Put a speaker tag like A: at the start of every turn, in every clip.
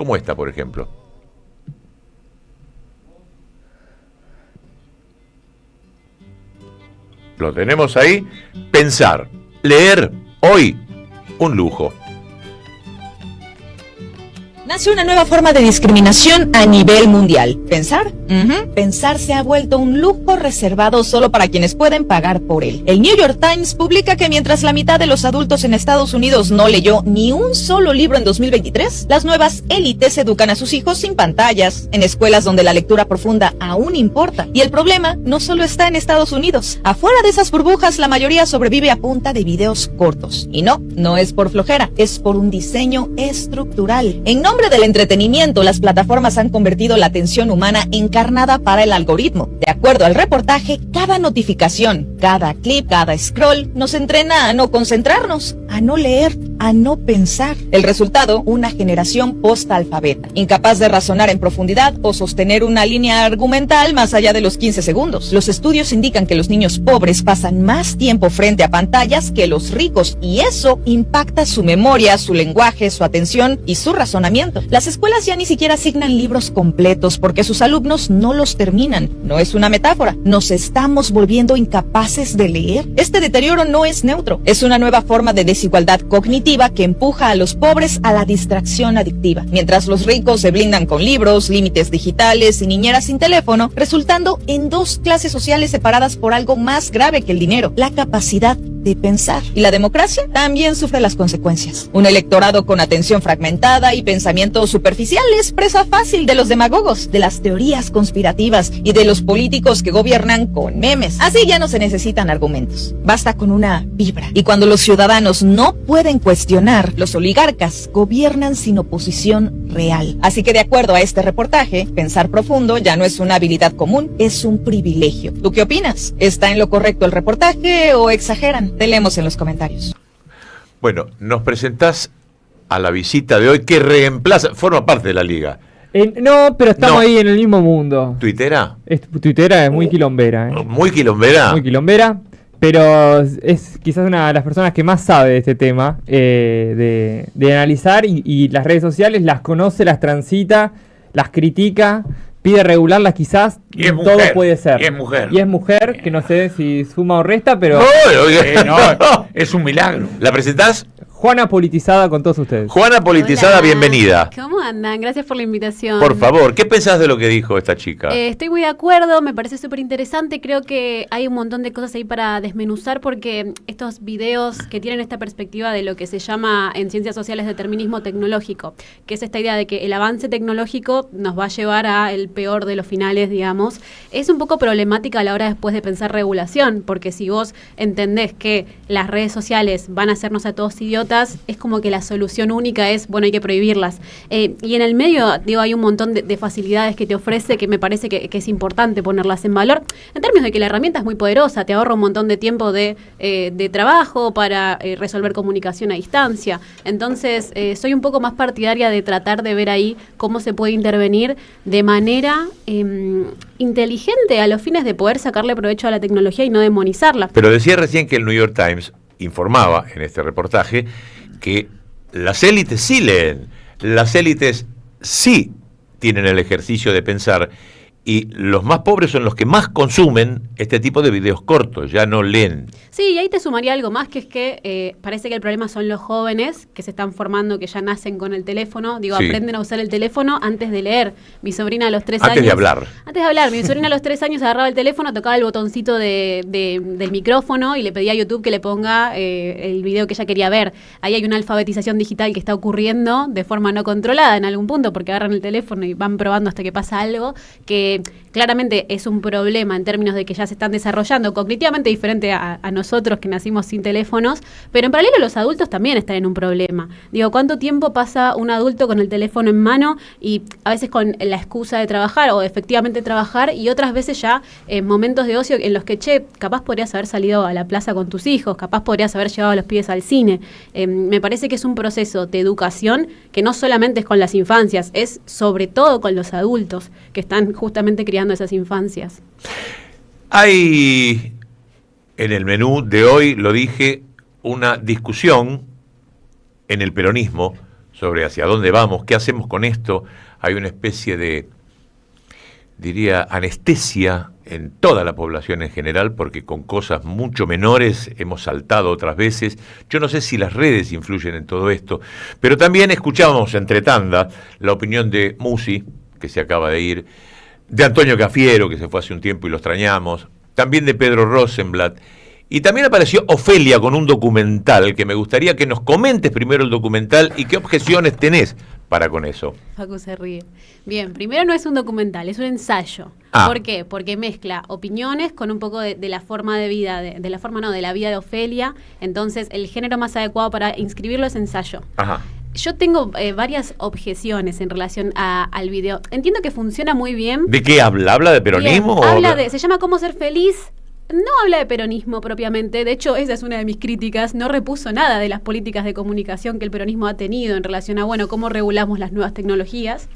A: como esta, por ejemplo. Lo tenemos ahí. Pensar, leer, hoy, un lujo.
B: Nace una nueva forma de discriminación a nivel mundial. ¿Pensar? Pensar se ha vuelto un lujo reservado solo para quienes pueden pagar por él. El New York Times publica que mientras la mitad de los adultos en Estados Unidos no leyó ni un solo libro en 2023, las nuevas élites educan a sus hijos sin pantallas, en escuelas donde la lectura profunda aún importa. Y el problema no solo está en Estados Unidos. Afuera de esas burbujas, la mayoría sobrevive a punta de videos cortos. Y no es por flojera, es por un diseño estructural. En nombre del entretenimiento, las plataformas han convertido la atención humana encarnada para el algoritmo. De acuerdo al reportaje, cada notificación, cada clip, cada scroll nos entrena a no concentrarnos, a no leer, a no pensar. El resultado, una generación postalfabeta, incapaz de razonar en profundidad o sostener una línea argumental más allá de los 15 segundos. Los estudios indican que los niños pobres pasan más tiempo frente a pantallas que los ricos, y eso impacta su memoria, su lenguaje, su atención y su razonamiento. Las escuelas ya ni siquiera asignan libros completos porque sus alumnos no los terminan. No es una metáfora. Nos estamos volviendo incapaces de leer. Este deterioro no es neutro. Es una nueva forma de desigualdad cognitiva que empuja a los pobres a la distracción adictiva, mientras los ricos se blindan con libros, límites digitales y niñeras sin teléfono, resultando en dos clases sociales separadas por algo más grave que el dinero: la capacidad de pensar. Y la democracia también sufre las consecuencias. Un electorado con atención fragmentada y pensamiento superficial es presa fácil de los demagogos, de las teorías conspirativas y de los políticos que gobiernan con memes. Así ya no se necesitan argumentos. Basta con una vibra. Y cuando los ciudadanos no pueden cuestionar, los oligarcas gobiernan sin oposición real. Así que de acuerdo a este reportaje, pensar profundo ya no es una habilidad común, es un privilegio. ¿Tú qué opinas? ¿Está en lo correcto el reportaje o exageran? Te leemos en los comentarios.
A: Bueno, nos presentás a la visita de hoy que reemplaza, forma parte de la liga.
C: No, pero estamos ahí en el mismo mundo.
A: ¿Tuitera?
C: Tuitera es muy quilombera.
A: ¿Muy quilombera?
C: Muy quilombera, pero es quizás una de las personas que más sabe de este tema, de analizar, y las redes sociales las conoce, las transita, las critica, pide regularlas quizás,
A: y es
C: todo
A: mujer,
C: puede ser.
A: Y es
C: mujer, que no sé si suma o resta, pero...
A: No,
D: es un milagro.
A: ¿La presentás?
C: Juana Politizada con todos ustedes.
A: Juana Politizada,
E: Hola.
A: bienvenida.
E: ¿Cómo andan? Gracias por la invitación.
A: Por favor, ¿qué pensás de lo que dijo esta chica?
E: Estoy muy de acuerdo, me parece súper interesante. Creo que hay un montón de cosas ahí para desmenuzar, porque estos videos que tienen esta perspectiva de lo que se llama en ciencias sociales determinismo tecnológico, que es esta idea de que el avance tecnológico nos va a llevar a el peor de los finales, digamos, es un poco problemática a la hora después de pensar regulación, porque si vos entendés que las redes sociales van a hacernos a todos idiotas, es como que la solución única es, bueno, hay que prohibirlas. Y en el medio, digo, hay un montón de facilidades que te ofrece que me parece que es importante ponerlas en valor, en términos de que la herramienta es muy poderosa, te ahorra un montón de tiempo de trabajo para resolver comunicación a distancia. Entonces, soy un poco más partidaria de tratar de ver ahí cómo se puede intervenir de manera inteligente a los fines de poder sacarle provecho a la tecnología y no demonizarla.
A: Pero decía recién que el New York Times informaba en este reportaje que las élites sí leen, las élites sí tienen el ejercicio de pensar, y los más pobres son los que más consumen este tipo de videos cortos, ya no leen.
E: Sí, y ahí te sumaría algo más, que es que parece que el problema son los jóvenes que se están formando, que ya nacen con el teléfono, digo,
A: Sí.
E: Aprenden a usar el teléfono antes de leer. Mi sobrina a los 3 años...
A: Antes de hablar.
E: Antes de hablar, mi sobrina a los 3 años agarraba el teléfono, tocaba el botoncito del micrófono y le pedía a YouTube que le ponga el video que ella quería ver. Ahí hay una alfabetización digital que está ocurriendo de forma no controlada en algún punto, porque agarran el teléfono y van probando hasta que pasa algo, que claramente es un problema en términos de que ya se están desarrollando cognitivamente diferente a nosotros que nacimos sin teléfonos, pero en paralelo los adultos también están en un problema. Digo, ¿cuánto tiempo pasa un adulto con el teléfono en mano y a veces con la excusa de trabajar o efectivamente trabajar, y otras veces ya en momentos de ocio en los que, capaz podrías haber salido a la plaza con tus hijos, capaz podrías haber llevado a los pibes al cine? Me parece que es un proceso de educación que no solamente es con las infancias, es sobre todo con los adultos que están justamente criando esas infancias.
A: Hay en el menú de hoy, lo dije, una discusión en el peronismo sobre hacia dónde vamos, qué hacemos con esto. Hay una especie de, diría, anestesia en toda la población en general, porque con cosas mucho menores hemos saltado otras veces. Yo no sé si las redes influyen en todo esto, pero también escuchábamos entre tanda la opinión de Musi, que se acaba de ir, de Antonio Cafiero, que se fue hace un tiempo y lo extrañamos, también de Pedro Rosenblatt, y también apareció Ofelia con un documental, que me gustaría que nos comentes primero el documental y qué objeciones tenés para con eso.
E: Facu se ríe. Bien, primero no es un documental, es un ensayo. ¿Por qué? Porque mezcla opiniones con un poco de la forma de vida, de la vida de Ofelia. Entonces, el género más adecuado para inscribirlo es ensayo.
A: Ajá.
E: Yo tengo varias objeciones en relación al video. Entiendo que funciona muy bien.
A: ¿De qué habla? ¿Habla de peronismo?
E: Bien, se llama Cómo ser feliz. No habla de peronismo propiamente, de hecho esa es una de mis críticas, no repuso nada de las políticas de comunicación que el peronismo ha tenido en relación a, cómo regulamos las nuevas tecnologías.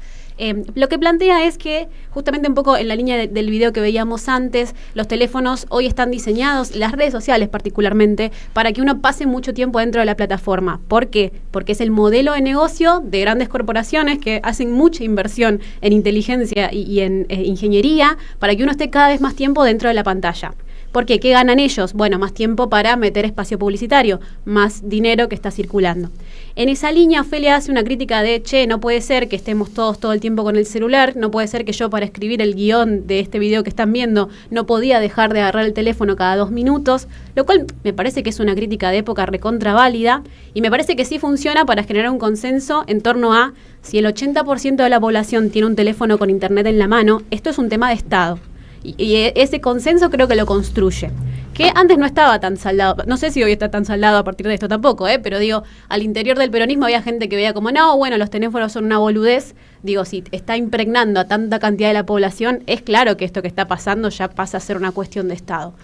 E: Lo que plantea es que, justamente un poco en la línea del video que veíamos antes, los teléfonos hoy están diseñados, las redes sociales particularmente, para que uno pase mucho tiempo dentro de la plataforma. ¿Por qué? Porque es el modelo de negocio de grandes corporaciones que hacen mucha inversión en inteligencia y en ingeniería para que uno esté cada vez más tiempo dentro de la pantalla. ¿Por qué? ¿Qué ganan ellos? Bueno, más tiempo para meter espacio publicitario, más dinero que está circulando. En esa línea, Ofelia hace una crítica de, no puede ser que estemos todos todo el tiempo con el celular, no puede ser que yo para escribir el guión de este video que están viendo no podía dejar de agarrar el teléfono cada 2 minutos, lo cual me parece que es una crítica de época recontra válida y me parece que sí funciona para generar un consenso en torno a si el 80% de la población tiene un teléfono con internet en la mano, esto es un tema de Estado. Y ese consenso creo que lo construye. Que antes no estaba tan saldado, no sé si hoy está tan saldado a partir de esto tampoco, pero digo, al interior del peronismo había gente que veía como, los teléfonos son una boludez. Digo, si está impregnando a tanta cantidad de la población, es claro que esto que está pasando ya pasa a ser una cuestión de Estado.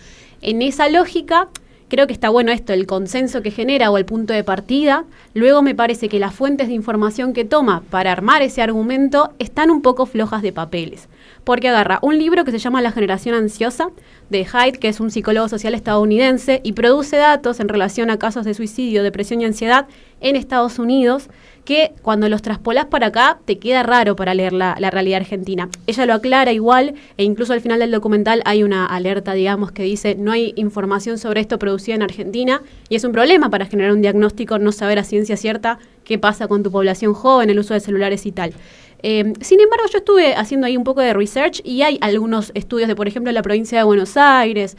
E: En esa lógica, creo que está bueno esto, el consenso que genera o el punto de partida. Luego me parece que las fuentes de información que toma para armar ese argumento están un poco flojas de papeles. Porque agarra un libro que se llama La generación ansiosa, de Haidt, que es un psicólogo social estadounidense, y produce datos en relación a casos de suicidio, depresión y ansiedad en Estados Unidos, que cuando los traspolás para acá te queda raro para leer la realidad argentina. Ella lo aclara igual, e incluso al final del documental hay una alerta, digamos, que dice no hay información sobre esto producida en Argentina, y es un problema para generar un diagnóstico, no saber a ciencia cierta qué pasa con tu población joven, el uso de celulares y tal. Sin embargo, yo estuve haciendo ahí un poco de research y hay algunos estudios de, por ejemplo, la provincia de Buenos Aires,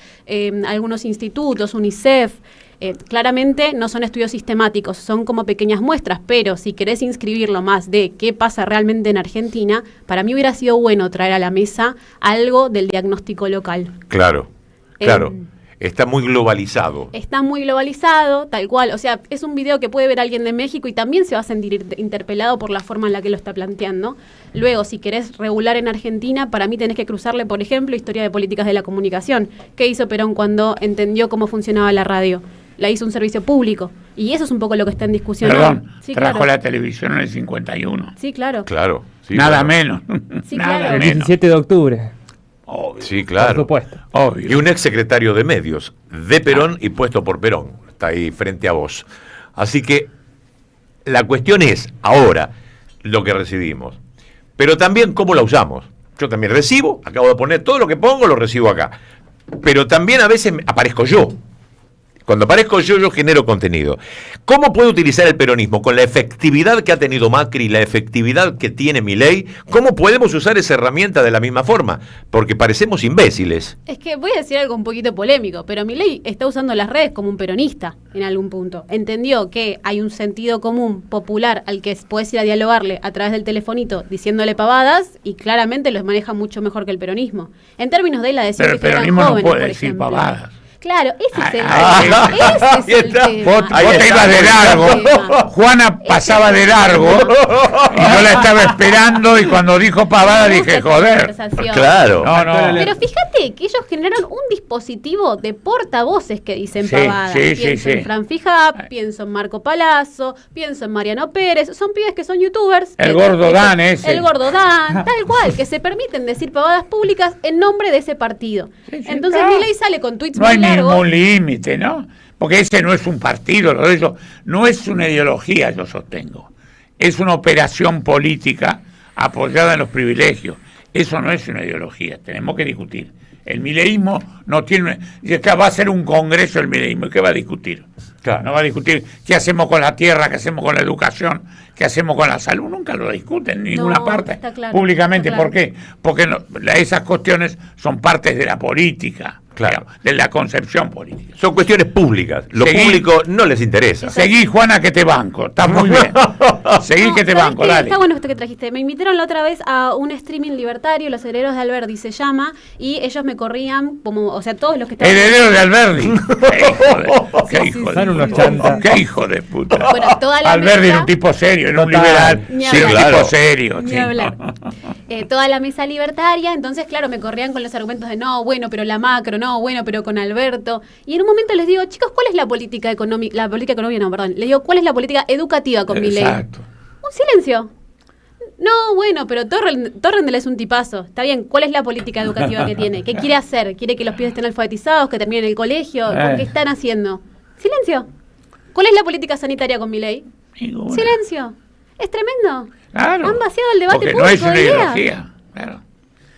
E: algunos institutos, UNICEF. Claramente no son estudios sistemáticos, son como pequeñas muestras, pero si querés inscribirlo más de qué pasa realmente en Argentina, para mí hubiera sido bueno traer a la mesa algo del diagnóstico local.
A: Claro. Está muy globalizado.
E: Está muy globalizado, tal cual. O sea, es un video que puede ver alguien de México y también se va a sentir interpelado por la forma en la que lo está planteando. Luego, si querés regular en Argentina, para mí tenés que cruzarle, por ejemplo, historia de políticas de la comunicación. ¿Qué hizo Perón cuando entendió cómo funcionaba la radio? La hizo un servicio público. Y eso es un poco lo que está en discusión.
D: Perdón,
E: sí,
D: trajo
E: claro.
D: la televisión en el 51.
E: Sí, claro.
A: Claro. Sí,
D: Nada
A: bueno.
D: menos.
E: Sí,
D: Nada
E: claro.
C: El
D: menos.
C: 17 de octubre,
D: Obvio.
A: Sí, claro.
C: por supuesto.
D: Obvio.
A: Y un ex secretario de medios, de Perón y puesto por Perón. Está ahí frente a vos. Así que la cuestión es, ahora, lo que recibimos. Pero también cómo la usamos. Yo también recibo, acabo de poner todo lo que pongo, lo recibo acá. Pero también a veces aparezco yo. Cuando aparezco yo genero contenido. ¿Cómo puede utilizar el peronismo con la efectividad que ha tenido Macri, la efectividad que tiene Milei? ¿Cómo podemos usar esa herramienta de la misma forma? Porque parecemos imbéciles.
E: Es que voy a decir algo un poquito polémico, pero Milei está usando las redes como un peronista en algún punto. Entendió que hay un sentido común popular al que podés ir a dialogarle a través del telefonito diciéndole pavadas y claramente los maneja mucho mejor que el peronismo. En términos de la decisión
D: Pero el
E: que generan
D: peronismo no
E: jóvenes,
D: puede
E: por
D: decir
E: ejemplo.
D: pavadas.
E: Claro, ese es el
D: Ahí
E: ese es el tema.
D: Vos te ibas de largo. Juana pasaba de largo y yo la estaba esperando y cuando dijo pavada
E: Me gusta
D: dije,
E: esa
D: joder.
E: conversación.
A: Claro.
D: No.
E: Pero fíjate que ellos generaron un dispositivo de portavoces que dicen
D: Sí,
E: pavadas.
D: sí,
E: Pienso
D: sí.
E: en Fran Fijap, pienso en Marco Palazzo, pienso en Mariano Pérez. Son pibes que son youtubers.
D: El gordo Dan ese.
E: El gordo Dan, tal cual, que se permiten decir pavadas públicas en nombre de ese partido.
D: Sí,
E: Entonces
D: claro.
E: Milei sale con tweets
D: No hay
E: muy largos.
D: ningún límite, ¿no? Porque ese no es un partido, lo de eso no es una ideología, yo sostengo. es una operación política apoyada en los privilegios. Eso no es una ideología, tenemos que discutir. El mileísmo no tiene... Va a ser un congreso el mileísmo, ¿y qué va a discutir?
A: Claro.
D: No va a discutir qué hacemos con la tierra, qué hacemos con la educación, qué hacemos con la salud. Nunca lo discuten en ninguna parte
E: está claro,
D: públicamente.
E: está claro.
D: ¿Por qué? Porque esas cuestiones son partes de la política,
A: Claro.
D: digamos, de la concepción política.
A: Son cuestiones públicas. Lo
D: Seguí.
A: público no les interesa.
D: Seguí, Juana, que te banco. Está muy bien. Seguí,
E: No,
D: que te
E: ¿sabes
D: banco,
E: qué?
D: dale.
E: Está bueno esto que trajiste. Me invitaron la otra vez a un streaming libertario, Los Herederos de Alberdi se llama, y ellos me corrían como, o sea, todos los que estaban...
D: Heredero de Alberdi. Qué hijo
C: Son
D: de
C: unos
D: puta.
C: chantas.
D: Qué hijo de puta.
E: Bueno, toda la
D: Alberdi
E: mesa-
D: era un tipo serio, era un
C: Total.
D: liberal.
E: Ni
D: Sí, un
E: hablar.
D: tipo
A: Claro.
D: serio.
E: Ni
D: sí.
E: hablar. Toda la mesa libertaria, entonces claro, me corrían con los argumentos de no, bueno, pero la macro, no, bueno, pero con Alberto. Y en un momento les digo, chicos, ¿cuál es la política económica? La política económica, no, perdón. Les digo, ¿cuál es la política educativa con mi ley?
D: Exacto.
E: Un silencio. No, bueno, pero Torrendel es un tipazo. Está bien, ¿cuál es la política educativa que tiene? ¿Qué quiere hacer? ¿Quiere que los pibes estén alfabetizados, que terminen el colegio? ¿Qué están haciendo? Silencio. ¿Cuál es la política sanitaria con mi ley?
D: Ninguna.
E: Silencio. Es tremendo.
D: Claro.
E: Han vaciado el debate
D: Porque
E: público
D: no es una
E: de ideas.
D: ideología. Claro.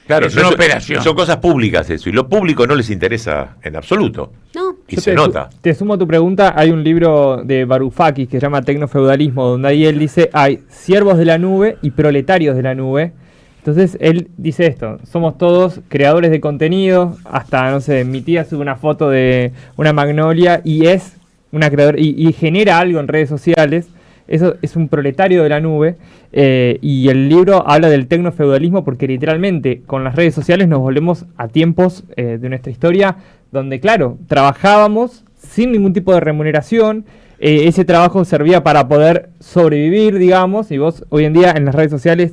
A: Claro,
D: Es una operación.
A: Son cosas públicas eso, y lo público no les interesa en absoluto.
E: No.
A: Y
C: Yo
A: se nota.
C: Te sumo a tu pregunta, hay un libro de Varoufakis que se llama Tecnofeudalismo, donde ahí él dice, hay siervos de la nube y proletarios de la nube. Entonces él dice esto, somos todos creadores de contenido, hasta, no sé, mi tía sube una foto de una magnolia y es una creadora, y genera algo en redes sociales. Eso es un proletario de la nube, y el libro habla del tecnofeudalismo porque literalmente con las redes sociales nos volvemos a tiempos de nuestra historia donde, claro, trabajábamos sin ningún tipo de remuneración, ese trabajo servía para poder sobrevivir, digamos, y vos hoy en día en las redes sociales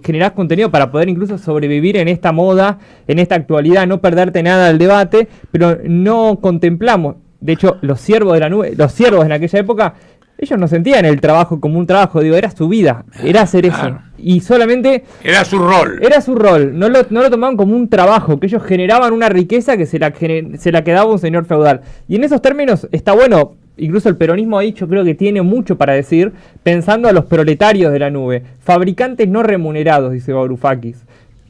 C: generás contenido para poder incluso sobrevivir en esta moda, en esta actualidad, no perderte nada del debate, pero no contemplamos, de hecho, los siervos de la nube, los siervos en aquella época, ellos no sentían el trabajo como un trabajo, digo, era su vida, era hacer eso.
D: Claro.
C: Y solamente
D: Era su rol.
C: era su rol, no lo tomaban como un trabajo, que ellos generaban una riqueza que se la quedaba un señor feudal. Y en esos términos está bueno, incluso el peronismo ahí yo creo que tiene mucho para decir, pensando a los proletarios de la nube, fabricantes no remunerados, dice Varoufakis.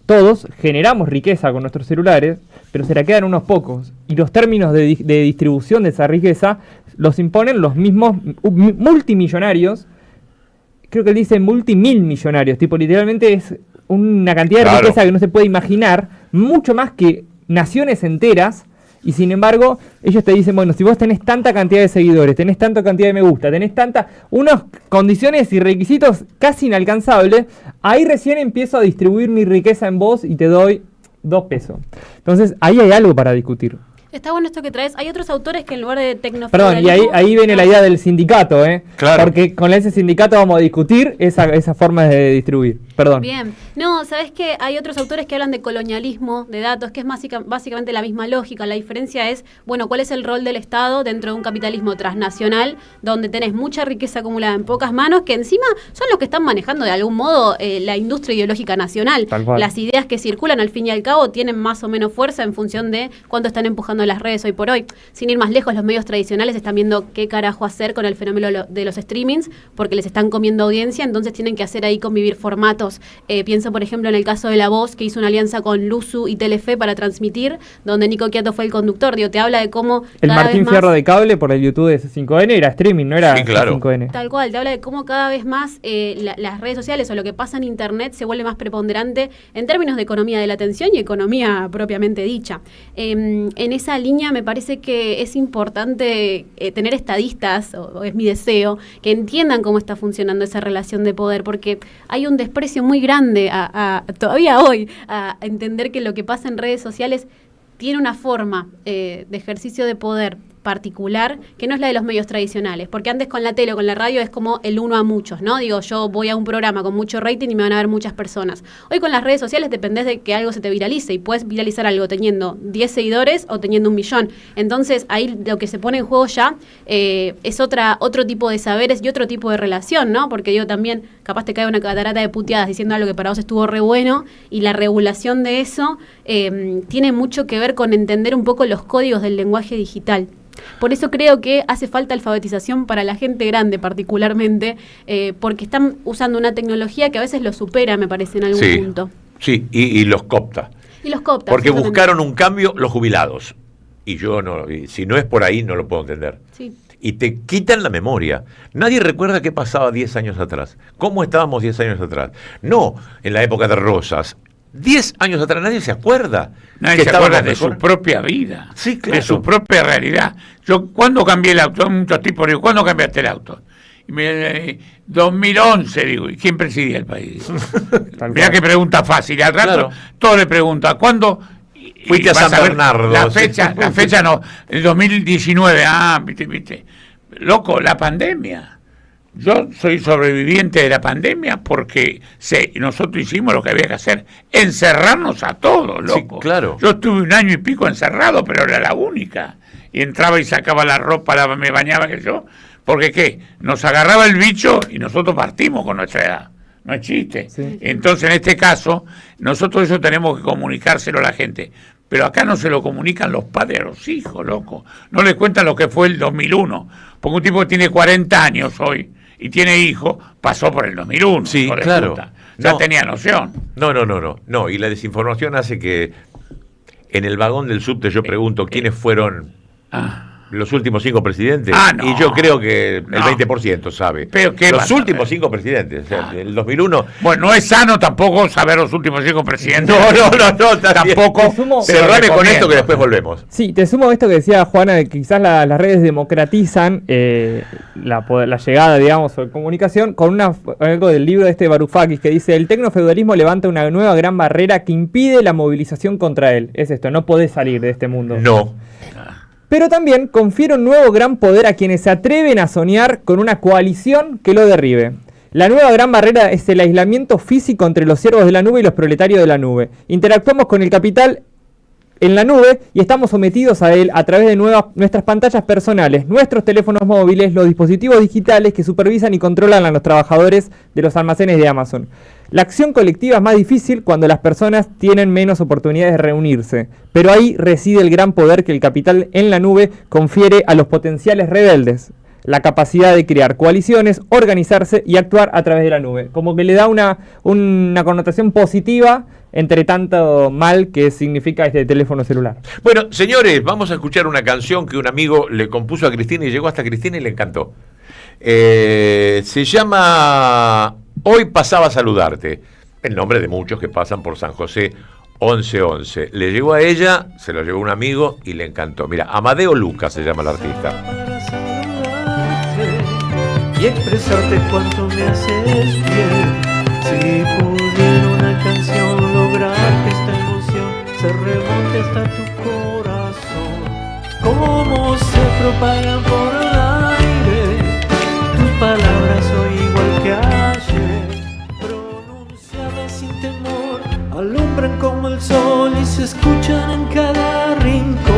C: Todos generamos riqueza con nuestros celulares, pero se la quedan unos pocos. Y los términos de distribución de esa riqueza los imponen los mismos multimillonarios. Creo que él dice multimillonarios, tipo literalmente es una cantidad de
A: Claro.
C: riqueza que no se puede imaginar, mucho más que naciones enteras. Y sin embargo, ellos te dicen, bueno, si vos tenés tanta cantidad de seguidores, tenés tanta cantidad de me gusta, tenés unas condiciones y requisitos casi inalcanzables, ahí recién empiezo a distribuir mi riqueza en vos y te doy 2 pesos. Entonces, ahí hay algo para discutir.
E: Está bueno esto que traes. Hay otros autores que en lugar de
C: Perdón, y
E: tecnofeudalismo...
C: ahí viene la idea del sindicato,
A: Claro.
C: Porque con ese sindicato vamos a discutir esa forma de distribuir. Perdón.
E: Bien. No, ¿sabes qué? Hay otros autores que hablan de colonialismo de datos, que es básicamente la misma lógica. La diferencia es, bueno, ¿cuál es el rol del Estado dentro de un capitalismo transnacional donde tenés mucha riqueza acumulada en pocas manos que encima son los que están manejando de algún modo la industria ideológica nacional?
C: Tal cual.
E: Las ideas que circulan al fin y al cabo tienen más o menos fuerza en función de cuánto están empujando las redes hoy por hoy. Sin ir más lejos, los medios tradicionales están viendo qué carajo hacer con el fenómeno de los streamings porque les están comiendo audiencia, entonces tienen que hacer ahí convivir formatos. Pienso, por ejemplo, en el caso de La Voz, que hizo una alianza con Luzu y Telefe para transmitir, donde Nico Quiato fue el conductor. Digo, te habla de cómo
C: El
E: cada
C: Martín
E: vez más...
C: Fierro de cable por el YouTube de C5N era streaming, no era
A: Sí, claro.
C: C5N.
E: Tal cual, te habla de cómo cada vez más las redes sociales o lo que pasa en Internet se vuelve más preponderante en términos de economía de la atención y economía propiamente dicha. En esa línea me parece que es importante tener estadistas, o es mi deseo, que entiendan cómo está funcionando esa relación de poder, porque hay un desprecio muy grande todavía hoy a entender que lo que pasa en redes sociales tiene una forma de ejercicio de poder particular que no es la de los medios tradicionales, porque antes con la tele o con la radio es como el uno a muchos, ¿no? Digo, yo voy a un programa con mucho rating y me van a ver muchas personas. Hoy con las redes sociales dependés de que algo se te viralice y puedes viralizar algo teniendo 10 seguidores o teniendo 1 millón. Entonces ahí lo que se pone en juego ya es otro tipo de saberes y otro tipo de relación, ¿no? Porque digo también, capaz te cae una catarata de puteadas diciendo algo que para vos estuvo re bueno, y la regulación de eso tiene mucho que ver con entender un poco los códigos del lenguaje digital. Por eso creo que hace falta alfabetización para la gente grande particularmente, porque están usando una tecnología que a veces lo supera, me parece, en algún punto.
A: Sí, y los coopta.
E: Y los coopta.
A: Porque buscaron un cambio los jubilados. Y yo no, si no es por ahí, no lo puedo entender.
E: Sí.
A: Y te quitan la memoria. Nadie recuerda qué pasaba 10 años atrás. ¿Cómo estábamos 10 años atrás? No, en la época de Rosas. 10 años atrás nadie se acuerda.
D: Nadie se acuerda de su propia vida,
A: sí, claro,
D: de su propia realidad. Yo, ¿cuándo cambié el auto? Muchos tipos digo, ¿cuándo cambiaste el auto? Y me 2011, digo, ¿y quién presidía el país? Mirá qué pregunta fácil. Y al rato, claro, todos le preguntan, ¿cuándo?
A: Fuiste a San Bernardo.
D: La fecha no, el 2019, viste. Loco, la pandemia. Yo soy sobreviviente de la pandemia porque nosotros hicimos lo que había que hacer, encerrarnos a todos, loco.
A: Sí, claro.
D: Yo estuve 1 año y pico encerrado, pero era la única. Y entraba y sacaba la ropa, me bañaba, que yo. Porque ¿qué? Nos agarraba el bicho y nosotros partimos con nuestra edad. No es chiste. Sí. Entonces, en este caso, nosotros eso tenemos que comunicárselo a la gente. Pero acá no se lo comunican los padres a los hijos, loco. No les cuentan lo que fue el 2001. Porque un tipo que tiene 40 años hoy y tiene hijos, pasó por el 2001.
A: Sí, claro.
D: Ya tenía noción.
A: No, y la desinformación hace que en el vagón del subte yo pregunto quiénes fueron los últimos 5 presidentes.
D: No,
A: y yo creo que el 20% sabe.
D: Pero
A: los últimos 5 presidentes. O sea, el 2001.
D: Bueno, no es sano tampoco saber los últimos 5 presidentes.
A: No,
D: tampoco.
A: Cerrame con esto que después volvemos.
C: Sí, te sumo esto que decía Juana, de que quizás las redes democratizan la llegada, digamos, o comunicación, con algo del libro de Varoufakis que dice: el tecnofeudalismo levanta una nueva gran barrera que impide la movilización contra él. Es esto, no podés salir de este mundo.
A: No.
C: Pero también confiere un nuevo gran poder a quienes se atreven a soñar con una coalición que lo derribe. La nueva gran barrera es el aislamiento físico entre los siervos de la nube y los proletarios de la nube. Interactuamos con el capital en la nube y estamos sometidos a él a través de nuestras pantallas personales, nuestros teléfonos móviles, los dispositivos digitales que supervisan y controlan a los trabajadores de los almacenes de Amazon. La acción colectiva es más difícil cuando las personas tienen menos oportunidades de reunirse, pero ahí reside el gran poder que el capital en la nube confiere a los potenciales rebeldes: la capacidad de crear coaliciones, organizarse y actuar a través de la nube. Como que le da una connotación positiva entre tanto mal que significa este teléfono celular.
A: Bueno, señores, vamos a escuchar una canción que un amigo le compuso a Cristina y llegó hasta Cristina y le encantó. Se llama Hoy pasaba a saludarte. El nombre de muchos que pasan por San José 1111. Le llegó a ella, se lo llevó un amigo y le encantó. Mira, Amadeo Lucas se llama el artista.
F: Y expresarte cuánto me haces bien. Si pudiera una canción lograr que esta emoción se remonte hasta tu corazón, cómo se propagan por el aire tus palabras hoy igual que ayer, pronunciadas sin temor, alumbran como el sol y se escuchan en cada rincón.